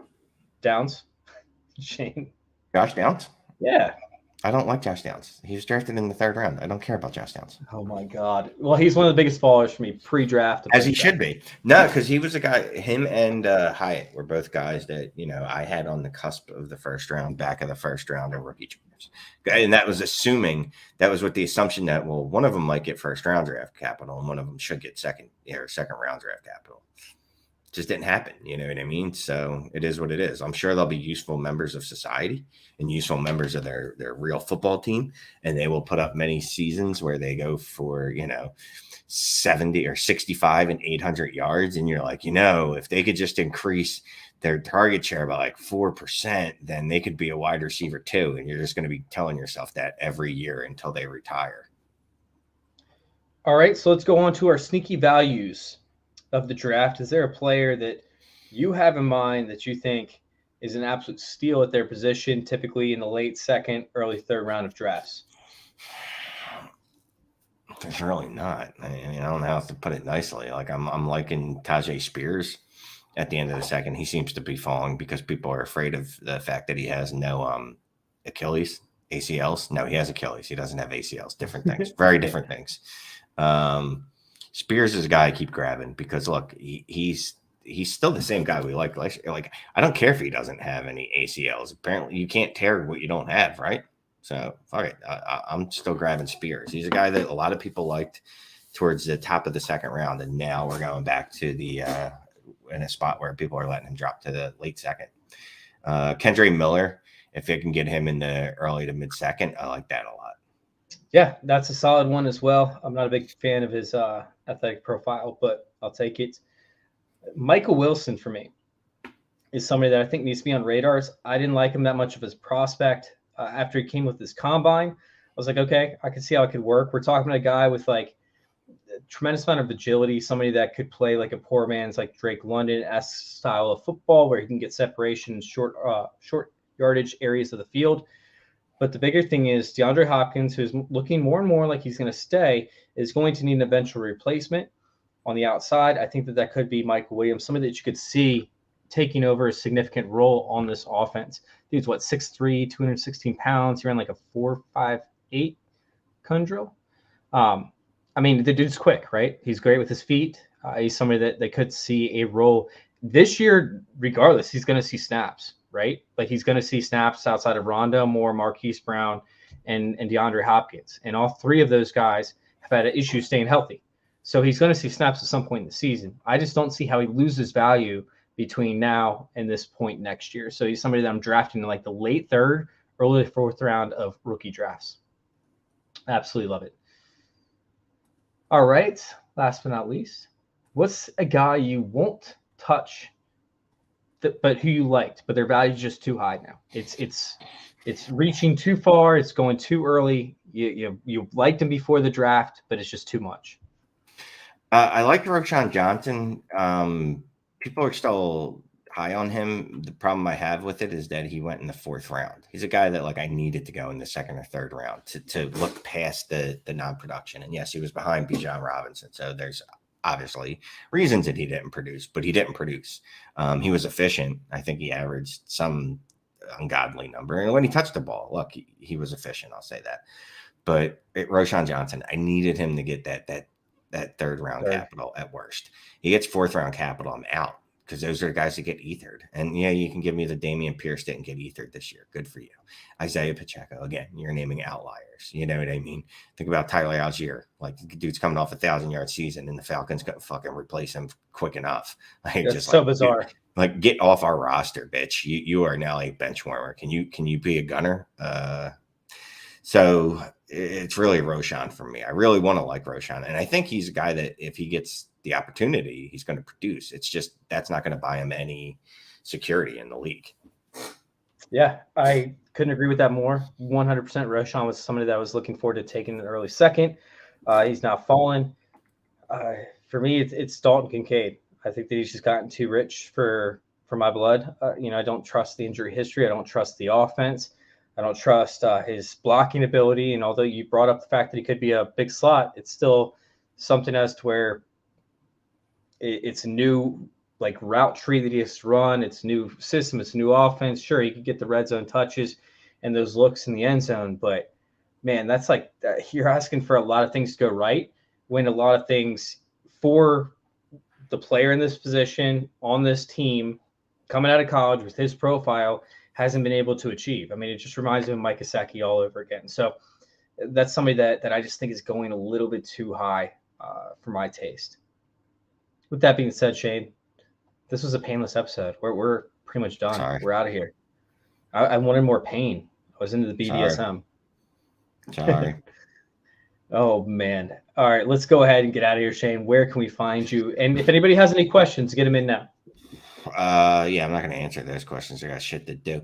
Downs. Shane. Josh Downs? Yeah. I don't like Josh Downs. He was drafted in the 3rd round. I don't care about Josh Downs. Oh my God. Well, he's one of the biggest fallers for me pre-draft. As he should be. No, because he was a guy, him and Hyatt were both guys that, I had on the cusp of the 1st round, back of the 1st round and rookie juniors. And that was with the assumption that, well, one of them might get 1st round draft capital and one of them should get second round draft capital. Just didn't happen. You know what I mean? So it is what it is. I'm sure they'll be useful members of society and useful members of their real football team. And they will put up many seasons where they go for, 70 or 65 and 800 yards. And you're like, if they could just increase their target share by like 4%, then they could be a wide receiver too. And you're just going to be telling yourself that every year until they retire. All right. So let's go on to our sneaky values of the draft. Is there a player that you have in mind that you think is an absolute steal at their position, typically in the late 2nd, early 3rd round of drafts? There's really not. I don't know how to put it nicely. Like I'm liking Tajay Spears at the end of the 2nd. He seems to be falling because people are afraid of the fact that he has no Achilles, ACLs. No, he has Achilles. He doesn't have ACLs. Different things. Very different things. Spears is a guy I keep grabbing because look, he's still the same guy we like. Like I don't care if he doesn't have any ACLs. Apparently, you can't tear what you don't have, right? So fuck it. I'm still grabbing Spears. He's a guy that a lot of people liked towards the top of the 2nd round, and now we're going back to the in a spot where people are letting him drop to the late 2nd. Kendre Miller, if they can get him in the early to mid 2nd, I like that a lot. Yeah, that's a solid one as well. I'm not a big fan of his athletic profile, but I'll take it. Michael Wilson for me is somebody that I think needs to be on radars. I didn't like him that much of his prospect. After he came with his combine, I was like, okay, I can see how it could work. We're talking about a guy with like a tremendous amount of agility, somebody that could play like a poor man's like Drake London-esque style of football where he can get separation in short yardage areas of the field. But the bigger thing is DeAndre Hopkins, who's looking more and more like he's going to stay, is going to need an eventual replacement on the outside. I think that could be Michael Williams, somebody that you could see taking over a significant role on this offense. Dude's 6'3", 216 pounds. He ran like a 4.58 Kundril. The dude's quick, right? He's great with his feet. He's somebody that they could see a role this year. Regardless, he's going to see snaps, right? Like he's going to see snaps outside of Rondale Moore, Marquise Brown, and DeAndre Hopkins. And all 3 of those guys have had issues staying healthy. So he's going to see snaps at some point in the season. I just don't see how he loses value between now and this point next year. So he's somebody that I'm drafting in like the late 3rd, early 4th round of rookie drafts. Absolutely love it. All right. Last but not least, what's a guy you won't touch, but who you liked, but their value is just too high now? It's reaching too far. It's going too early. You liked him before the draft, but it's just too much. I like Roschon Johnson. People are still high on him. The problem I have with it is that he went in the 4th round. He's a guy that I needed to go in the 2nd or 3rd round to look past the non-production. And yes, he was behind Bijan Robinson. So there's obviously reasons that he didn't produce, but he didn't produce. He was efficient. I think he averaged some ungodly number. And when he touched the ball, look, he was efficient. I'll say that. But Roschon Johnson, I needed him to get that 3rd round capital at worst. He gets 4th round capital, I'm out, because those are the guys that get ethered. And yeah, you can give me the Dameon Pierce didn't get ethered this year. Good for you. Isaiah Pacheco, again, you're naming outliers. You know what I mean? Think about Tyler Algier. Like, the dude's coming off a 1,000-yard season, and the Falcons gonna fucking replace him quick enough. That's so bizarre. Dude, get off our roster, bitch. You are now a bench warmer. Can you be a gunner? So it's really Roschon for me. I really want to like Roschon. And I think he's a guy that if he gets the opportunity, he's going to produce. It's just that's not going to buy him any security in the league. Yeah, I couldn't agree with that more. 100% Roschon was somebody that I was looking forward to taking in the early 2nd. He's now fallen. For me, it's Dalton Kincaid. I think that he's just gotten too rich for my blood. I don't trust the injury history. I don't trust the offense. I don't trust his blocking ability. And although you brought up the fact that he could be a big slot, it's still something as to where it's a new route tree that he has to run. It's new system. It's new offense. Sure, he could get the red zone touches. and those looks in the end zone. But man, that's like you're asking for a lot of things to go right when a lot of things for the player in this position on this team coming out of college with his profile hasn't been able to achieve. I mean, it just reminds me of Mike Gesicki all over again. So that's somebody that I just think is going a little bit too high for my taste. With that being said, Shane, this was a painless episode. We're pretty much done. Sorry. We're out of here. I wanted more pain. I was into the BDSM. Sorry. Oh, man. All right, let's go ahead and get out of here, Shane. Where can we find you? And if anybody has any questions, get them in now. Yeah, I'm not going to answer those questions. I got shit to do.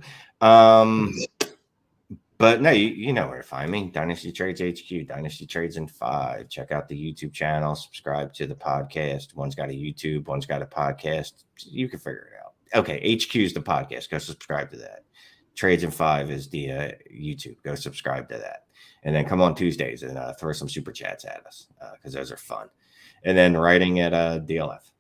But no, you know where to find me. Dynasty Trades HQ, Dynasty Trades in 5. Check out the YouTube channel. Subscribe to the podcast. One's got a YouTube, one's got a podcast. You can figure it out. Okay, HQ is the podcast. Go subscribe to that. Trades in 5 is the YouTube. Go subscribe to that. And then come on Tuesdays and throw some super chats at us because those are fun. And then writing at DLF.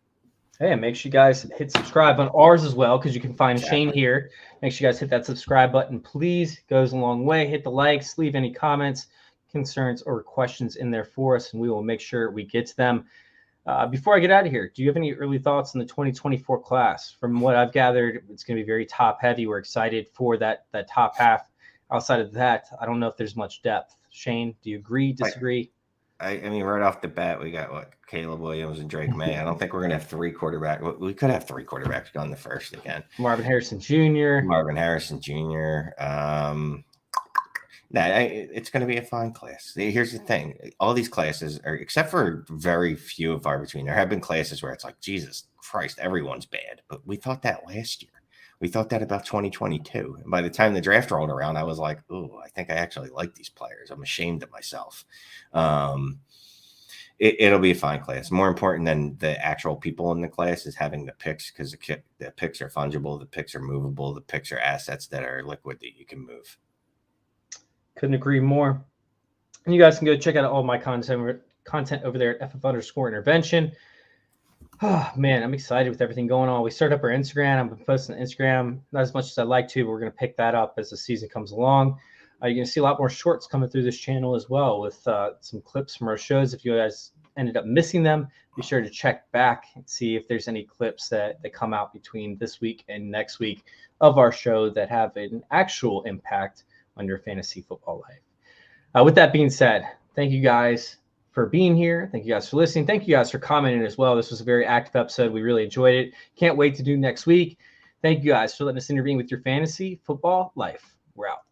Hey, make sure you guys hit subscribe on ours as well because you can find Shane here. Make sure you guys hit that subscribe button, please. It goes a long way. Hit the likes, leave any comments, concerns, or questions in there for us, and we will make sure we get to them. Before I get out of here, do you have any early thoughts on the 2024 class? From what I've gathered, it's going to be very top heavy. We're excited for that top half. Outside of that, I don't know if there's much depth. Shane, do you agree, disagree? I mean, right off the bat, we got Caleb Williams and Drake May. I don't think we're going to have 3 quarterbacks. We could have 3 quarterbacks going the first again. Marvin Harrison Jr. It's going to be a fine class. Here's the thing. All these classes are, except for very few and far between, there have been classes where it's like, Jesus Christ, everyone's bad. But we thought that last year. We thought that about 2022. And by the time the draft rolled around, I was like, oh, I think I actually like these players. I'm ashamed of myself. It'll be a fine class. More important than the actual people in the class is having the picks, because the picks are fungible, the picks are movable, the picks are assets that are liquid that you can move. Couldn't agree more. And you guys can go check out all my content over there at FF_intervention. Oh, man, I'm excited with everything going on. We started up our Instagram. I've been posting on Instagram, not as much as I'd like to, but we're going to pick that up as the season comes along. You're going to see a lot more shorts coming through this channel as well with some clips from our shows. If you guys ended up missing them, be sure to check back and see if there's any clips that come out between this week and next week of our show that have an actual impact on your fantasy football life. With that being said, thank you guys for being here. Thank you guys for listening. Thank you guys for commenting as well. This was a very active episode. We really enjoyed it. Can't wait to do next week. Thank you guys for letting us intervene with your fantasy football life. We're out.